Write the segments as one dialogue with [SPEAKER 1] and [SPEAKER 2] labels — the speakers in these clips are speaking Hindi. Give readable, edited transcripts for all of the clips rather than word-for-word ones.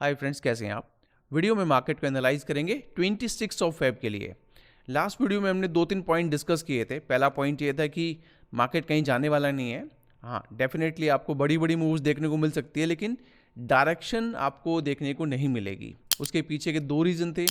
[SPEAKER 1] हाय फ्रेंड्स, कैसे हैं आप। वीडियो में मार्केट को एनालाइज करेंगे 26 ऑफ फेब के लिए। लास्ट वीडियो में हमने 2-3 पॉइंट डिस्कस किए थे। पहला पॉइंट ये था कि मार्केट कहीं जाने वाला नहीं है। हाँ, डेफिनेटली आपको बड़ी बड़ी मूव्स देखने को मिल सकती है, लेकिन डायरेक्शन आपको देखने को नहीं मिलेगी। उसके पीछे के दो रीज़न थे।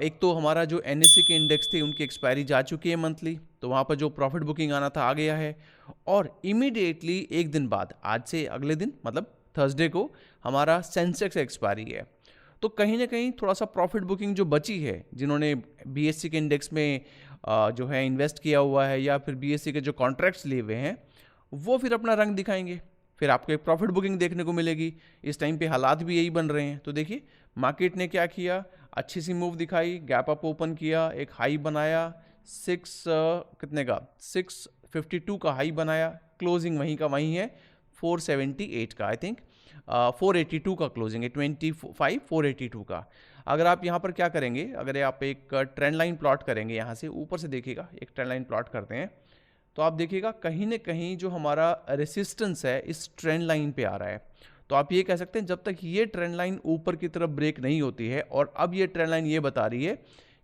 [SPEAKER 1] एक तो हमारा जो एनएससी के इंडेक्स थे उनकी एक्सपायरी जा चुकी है मंथली, तो वहाँ पर जो प्रॉफिट बुकिंग आना था आ गया है। और इमीडिएटली एक दिन बाद, आज से अगले दिन मतलब थर्सडे को हमारा सेंसेक्स एक्सपायरी है। तो कहीं ना कहीं थोड़ा सा प्रॉफिट बुकिंग जो बची है, जिन्होंने बीएससी के इंडेक्स में जो है इन्वेस्ट किया हुआ है या फिर बीएससी के जो कॉन्ट्रैक्ट्स लिए हुए हैं, वो फिर अपना रंग दिखाएंगे। फिर आपको एक प्रॉफिट बुकिंग देखने को मिलेगी। इस टाइम पे हालात भी यही बन रहे हैं। तो देखिए मार्केट ने क्या किया, अच्छी सी मूव दिखाई, गैप अप ओपन किया, एक हाई बनाया, कितने का 652 का हाई बनाया, क्लोजिंग वहीं का वहीं है 478 का, आई थिंक 482 का क्लोजिंग है, 482 का। अगर आप यहाँ पर क्या करेंगे, अगर आप एक ट्रेंड लाइन प्लॉट करेंगे, यहाँ से ऊपर से देखिएगा, एक ट्रेंड लाइन प्लॉट करते हैं, तो आप देखिएगा कहीं ना कहीं जो हमारा रेसिस्टेंस है इस ट्रेंड लाइन पे आ रहा है। तो आप ये कह सकते हैं जब तक ये ट्रेंड लाइन ऊपर की तरफ ब्रेक नहीं होती है, और अब ये ट्रेंड लाइन ये बता रही है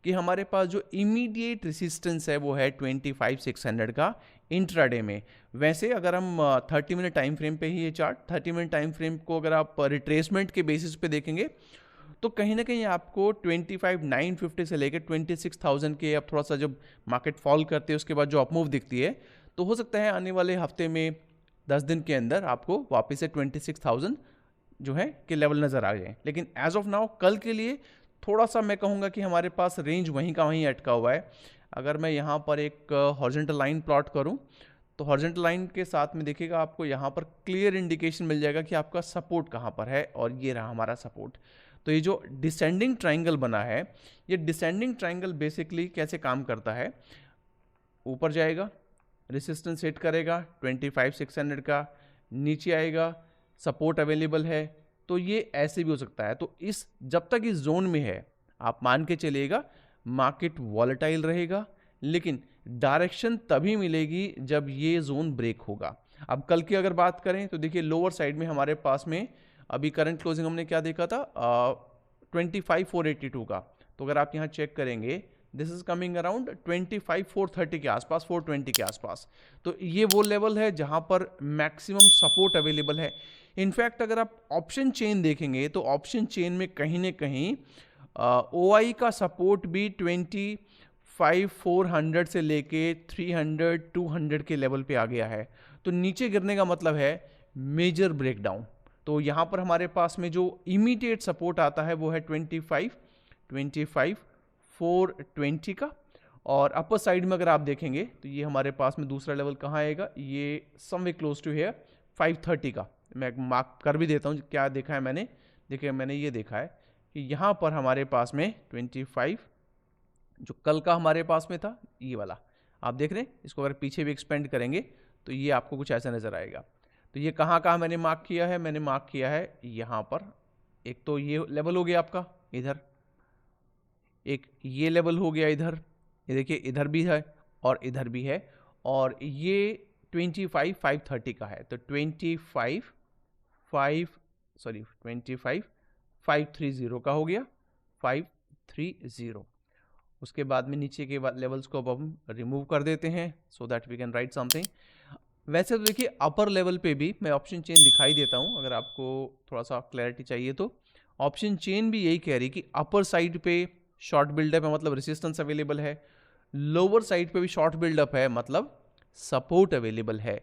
[SPEAKER 1] कि हमारे पास जो इमीडिएट रेसिस्टेंस है वो है 25,600 का इंट्राडे में। वैसे अगर हम 30 मिनट टाइम फ्रेम पे ही ये चार्ट, 30 मिनट टाइम फ्रेम को अगर आप रिट्रेसमेंट के बेसिस पे देखेंगे तो कहीं ना कहीं आपको 25,950 से लेकर 26,000 के, अब थोड़ा सा जब मार्केट फॉल करती है उसके बाद जो अपमूव दिखती है, तो हो सकता है आने वाले हफ्ते में 10 दिन के अंदर आपको वापस से 26,000 जो है कि लेवल नज़र आ जाए। लेकिन एज ऑफ नाउ कल के लिए थोड़ा सा मैं कहूँगा कि हमारे पास रेंज वहीं का वहीं अटका हुआ है। अगर मैं यहाँ पर एक हॉरिजॉन्टल लाइन प्लॉट करूँ तो हॉरिजॉन्टल लाइन के साथ में देखिएगा आपको यहाँ पर क्लियर इंडिकेशन मिल जाएगा कि आपका सपोर्ट कहाँ पर है, और ये रहा हमारा सपोर्ट। तो ये जो डिसेंडिंग ट्रायंगल बना है, ये डिसेंडिंग ट्रायंगल बेसिकली कैसे काम करता है, ऊपर जाएगा, रेसिस्टेंस हिट करेगा 25,600 का, नीचे आएगा, सपोर्ट अवेलेबल है। तो ये ऐसे भी हो सकता है। तो इस जब तक इस जोन में है, आप मान के चलिएगा मार्केट वॉलेटाइल रहेगा, लेकिन डायरेक्शन तभी मिलेगी जब ये जोन ब्रेक होगा। अब कल की अगर बात करें तो देखिए लोअर साइड में हमारे पास में अभी करंट क्लोजिंग हमने क्या देखा था, 25,482 का। तो अगर आप यहाँ चेक करेंगे, दिस इज कमिंग अराउंड 25,430 के आसपास, 420 के आसपास। तो ये वो लेवल है जहां पर मैक्सिमम सपोर्ट अवेलेबल है। इनफैक्ट अगर आप ऑप्शन चेन देखेंगे तो ऑप्शन चेन में कहीं ना कहीं OI का सपोर्ट भी 25,400 से लेके 300, 200 के लेवल पे आ गया है। तो नीचे गिरने का मतलब है मेजर ब्रेकडाउन। तो यहाँ पर हमारे पास में जो इमीडिएट सपोर्ट आता है वो है 25,420 का। और अपर साइड में अगर आप देखेंगे तो ये हमारे पास में दूसरा लेवल कहाँ आएगा, ये समवे क्लोज टू है 530 का। मैं मार्क कर भी देता हूँ क्या देखा है मैंने। देखिए मैंने ये देखा है कि यहाँ पर हमारे पास में 25 जो कल का हमारे पास में था, ये वाला आप देख रहे हैं, इसको अगर पीछे भी एक्सपेंड करेंगे तो ये आपको कुछ ऐसा नज़र आएगा। तो ये कहाँ कहाँ मैंने मार्क किया है, मैंने मार्क किया है यहाँ पर। एक तो ये लेवल हो गया आपका इधर, एक ये लेवल हो गया इधर, ये देखिए इधर भी है और इधर भी है, और ये 25,530 का है। तो 25,530 का हो गया 530। उसके बाद में नीचे के लेवल्स को अब हम रिमूव कर देते हैं so that we can write something. वैसे तो देखिए अपर लेवल पे भी मैं ऑप्शन चेन दिखाई देता हूँ, अगर आपको थोड़ा सा क्लैरिटी चाहिए तो ऑप्शन चेन भी यही कह रही कि अपर साइड पे शॉर्ट बिल्डअप है, मतलब रेसिस्टेंस अवेलेबल है, लोअर साइड पे भी शॉर्ट बिल्डअप है, मतलब सपोर्ट अवेलेबल है।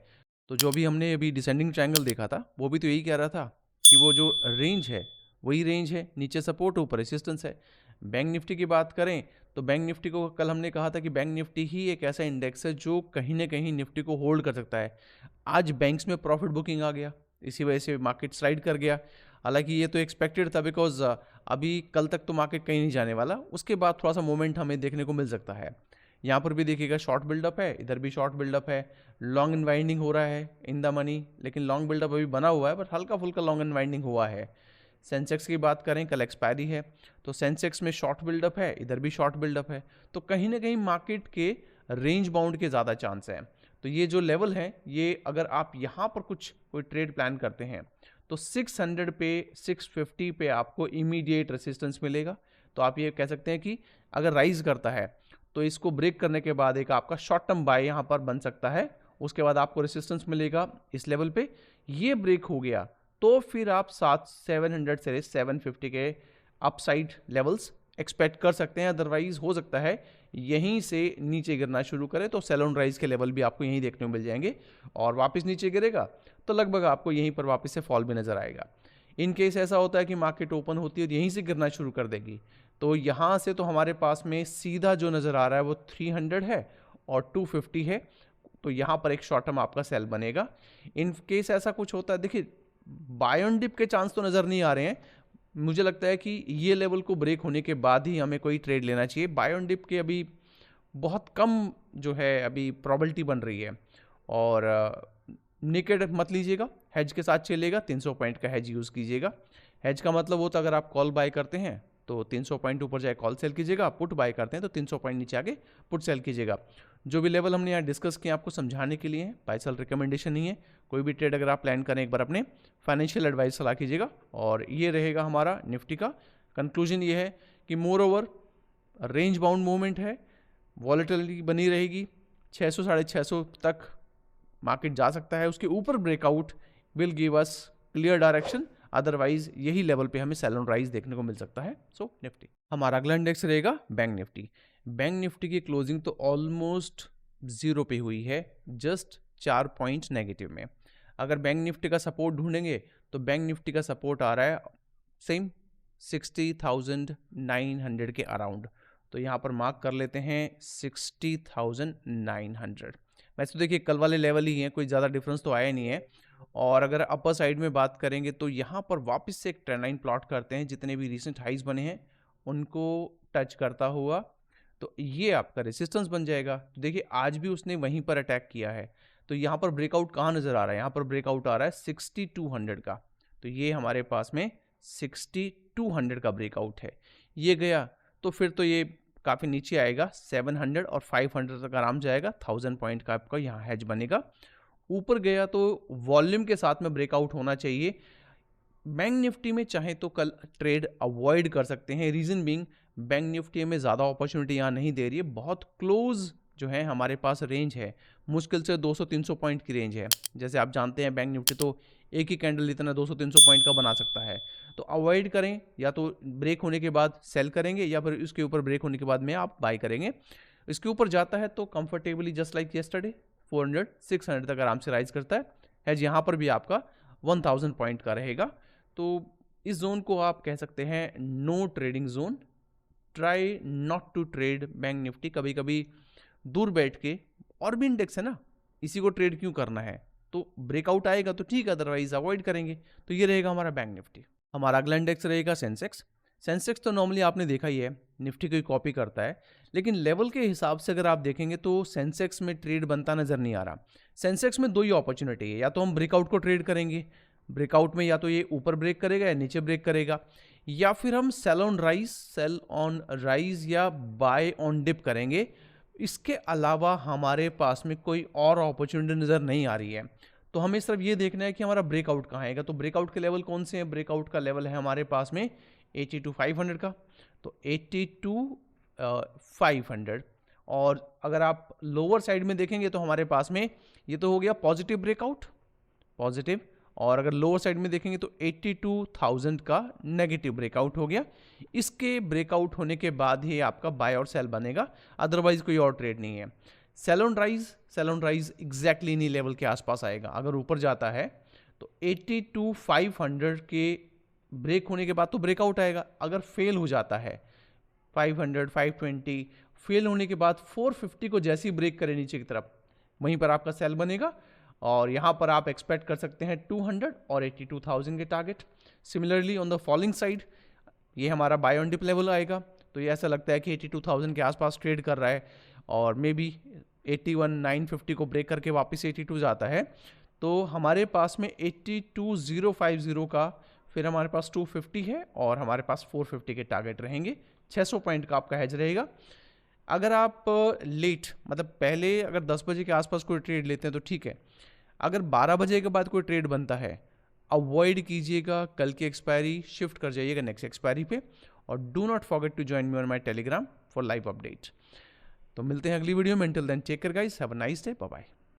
[SPEAKER 1] तो जो भी हमने अभी डिसेंडिंग ट्रायंगल देखा था वो भी तो यही कह रहा था कि वो जो रेंज है वही रेंज है, नीचे सपोर्ट ऊपर रेसिस्टेंस है। बैंक निफ्टी की बात करें तो बैंक निफ्टी को कल हमने कहा था कि बैंक निफ्टी ही एक ऐसा इंडेक्स है जो कहीं ना कहीं निफ्टी को होल्ड कर सकता है। आज बैंक्स में प्रॉफिट बुकिंग आ गया, इसी वजह से मार्केट स्लाइड कर गया। हालांकि ये तो एक्सपेक्टेड था, बिकॉज अभी कल तक तो मार्केट कहीं नहीं जाने वाला, उसके बाद थोड़ा सा मोमेंट हमें देखने को मिल सकता है। यहाँ पर भी देखिएगा शॉर्ट बिल्डअप है, इधर भी शॉर्ट बिल्डअप है, लॉन्ग इनवाइंडिंग हो रहा है इन द मनी, लेकिन लॉन्ग बिल्डअप अभी बना हुआ है, बट हल्का फुल्का लॉन्ग इनवाइंडिंग हुआ है। सेंसेक्स की बात करें, कल एक्सपायरी है, तो सेंसेक्स में शॉर्ट बिल्डअप है, इधर भी शॉर्ट बिल्डअप है। तो कहीं ना कहीं मार्केट के रेंज बाउंड के ज़्यादा चांस हैं। तो ये जो लेवल है, ये अगर आप यहाँ पर कोई ट्रेड प्लान करते हैं तो 600 पे 650 पे आपको इमीडिएट रेसिस्टेंस मिलेगा। तो आप ये कह सकते हैं कि अगर राइज करता है तो इसको ब्रेक करने के बाद एक आपका शॉर्ट टर्म बाय यहाँ पर बन सकता है, उसके बाद आपको रेसिस्टेंस मिलेगा इस लेवल पे। ये ब्रेक हो गया तो फिर आप 700 से 750 के अपसाइड लेवल्स एक्सपेक्ट कर सकते हैं। अदरवाइज हो सकता है यहीं से नीचे गिरना शुरू करे, तो सेल ऑन राइज के लेवल भी आपको यहीं देखने को मिल जाएंगे, और वापस नीचे गिरेगा तो लगभग आपको यहीं पर वापस से फॉल भी नजर आएगा। इन केस ऐसा होता है कि मार्केट ओपन होती है और यहीं से गिरना शुरू कर देगी, तो यहाँ से तो हमारे पास में सीधा जो नज़र आ रहा है वो 300 है और 250 है, तो यहाँ पर एक शॉर्ट टर्म आपका सेल बनेगा। इन केस ऐसा कुछ होता है, देखिए बाय ऑन डिप के चांस तो नज़र नहीं आ रहे हैं, मुझे लगता है कि ये लेवल को ब्रेक होने के बाद ही हमें कोई ट्रेड लेना चाहिए। बाय ऑन डिप के अभी बहुत कम जो है अभी प्रोबेबिलिटी बन रही है, और नेकेड मत लीजिएगा, हेज के साथ चलेगा, 300 पॉइंट का हेज यूज़ कीजिएगा। हेज का मतलब होता है अगर आप कॉल बाय करते हैं तो 300 पॉइंट ऊपर जाए कॉल सेल कीजिएगा, पुट बाय करते हैं तो 300 पॉइंट नीचे आके पुट सेल कीजिएगा। जो भी लेवल हमने यहाँ डिस्कस किए आपको समझाने के लिए है, बाय सेल रिकमेंडेशन नहीं है। कोई भी ट्रेड अगर आप प्लान करें एक बार अपने फाइनेंशियल एडवाइस सलाह कीजिएगा। और ये रहेगा हमारा निफ्टी का कंक्लूजन, ये है कि more over range bound movement है, वॉलेटिलिटी बनी रहेगी, 600 650 तक मार्केट जा सकता है, उसके ऊपर breakout will give us clear direction, otherwise यही लेवल पे हमें सेल ऑन राइज देखने को मिल सकता है। सो निफ्टी हमारा अगला इंडेक्स रहेगा बैंक निफ्टी। बैंक निफ्टी की क्लोजिंग तो ऑलमोस्ट जीरो पे हुई है, जस्ट 4 पॉइंट नेगेटिव में। अगर बैंक निफ्टी का सपोर्ट ढूंढेंगे तो बैंक निफ्टी का सपोर्ट आ रहा है सेम 60,900 के अराउंड, तो यहाँ पर मार्क कर लेते हैं 60,900। वैसे तो देखिए कल वाले लेवल ही हैं, कोई ज़्यादा डिफरेंस तो आया नहीं है। और अगर अपर साइड में बात करेंगे तो यहाँ पर वापस से एक ट्रेंड लाइन प्लॉट करते हैं, जितने भी रिसेंट हाइज बने हैं उनको टच करता हुआ तो ये आपका रेसिस्टेंस बन जाएगा। तो देखिए आज भी उसने वहीं पर अटैक किया है, तो यहाँ पर ब्रेकआउट कहाँ नज़र आ रहा है, यहाँ पर ब्रेकआउट आ रहा है 6200 का, तो ये हमारे पास में 6200 का ब्रेकआउट है। ये गया तो फिर तो ये काफ़ी नीचे आएगा, 700 और 500 तक आराम जाएगा, 1000 पॉइंट का आपका यहाँ हैज बनेगा। ऊपर गया तो वॉल्यूम के साथ में ब्रेकआउट होना चाहिए। बैंक निफ्टी में चाहे तो कल ट्रेड अवॉइड कर सकते हैं, रीजन बीइंग बैंक निफ्टी में ज़्यादा अपॉर्चुनिटी यहाँ नहीं दे रही है, बहुत क्लोज जो है हमारे पास रेंज है, मुश्किल से 200-300 पॉइंट की रेंज है। जैसे आप जानते हैं बैंक निफ्टी तो एक ही कैंडल इतना 200-300 पॉइंट का बना सकता है, तो अवॉइड करें, या तो ब्रेक होने के बाद सेल करेंगे या फिर इसके ऊपर ब्रेक होने के बाद में आप बाय करेंगे। इसके ऊपर जाता है तो कंफर्टेबली जस्ट लाइक येस्टरडे 400-600 तक आराम से राइज करता है। हेज यहाँ पर भी आपका 1000 पॉइंट का रहेगा, तो इस जोन को आप कह सकते हैं no trading zone. Try not to trade bank nifty, कभी कभी दूर बैठ के, और भी इंडेक्स है ना, इसी को ट्रेड क्यों करना है, तो ब्रेकआउट आएगा तो ठीक है, अदरवाइज अवॉइड करेंगे। तो ये रहेगा हमारा बैंक निफ्टी। हमारा अगला इंडेक्स रहेगा सेंसेक्स। सेंसेक्स तो नॉर्मली आपने देखा ही है, निफ्टी को कॉपी करता है, लेकिन लेवल के हिसाब से अगर आप देखेंगे तो सेंसेक्स में ट्रेड बनता नजर नहीं आ रहा। सेंसेक्स में दो ही अपॉर्चुनिटी है, या तो हम ब्रेकआउट को ट्रेड करेंगे, ब्रेकआउट में या तो ये ऊपर ब्रेक करेगा या नीचे ब्रेक करेगा, या फिर हम सेल ऑन राइज या बाय ऑन डिप करेंगे। इसके अलावा हमारे पास में कोई और अपॉर्चुनिटी नज़र नहीं आ रही है, तो हमें सिर्फ ये देखना है कि हमारा ब्रेकआउट कहाँ आएगा। तो ब्रेकआउट के लेवल कौन से हैं, ब्रेकआउट का लेवल है हमारे पास में 82,500 का, तो 82,500। और अगर आप लोअर साइड में देखेंगे तो हमारे पास में ये तो हो गया पॉजिटिव ब्रेकआउट, पॉजिटिव, और अगर लोअर साइड में देखेंगे तो 82,000 का नेगेटिव ब्रेकआउट हो गया। इसके ब्रेकआउट होने के बाद ही आपका बाय और सेल बनेगा, अदरवाइज कोई और ट्रेड नहीं है। सेल ऑन राइज एग्जैक्टली इन्हीं लेवल के आसपास आएगा। अगर ऊपर जाता है तो 82,500 के ब्रेक होने के बाद तो ब्रेकआउट आएगा। अगर फेल हो जाता है 500, 520 फेल होने के बाद 450 को जैसे ही ब्रेक करे नीचे की तरफ, वहीं पर आपका सेल बनेगा, और यहाँ पर आप एक्सपेक्ट कर सकते हैं 200 और 82,000 के target. Similarly on the following side ये हमारा बाय ऑन डिप लेवल आएगा, तो ये ऐसा लगता है कि 82,000 के आसपास ट्रेड कर रहा है, और मे बी 81,950 को ब्रेक करके वापस 82 जाता है, तो हमारे पास में 82,050 का, फिर हमारे पास 250 है, और हमारे पास 450 के टारगेट रहेंगे। 600 पॉइंट का आपका हेज रहेगा। अगर आप लेट, मतलब पहले अगर 10 बजे के आसपास कोई ट्रेड लेते हैं तो ठीक है, अगर 12 बजे के बाद कोई ट्रेड बनता है अवॉइड कीजिएगा कल की एक्सपायरी, शिफ्ट कर जाइएगा नेक्स्ट एक्सपायरी पे, और do not forget to join me on my Telegram for live update. तो मिलते हैं अगली वीडियो में, until then take care guys, have a nice day, bye bye.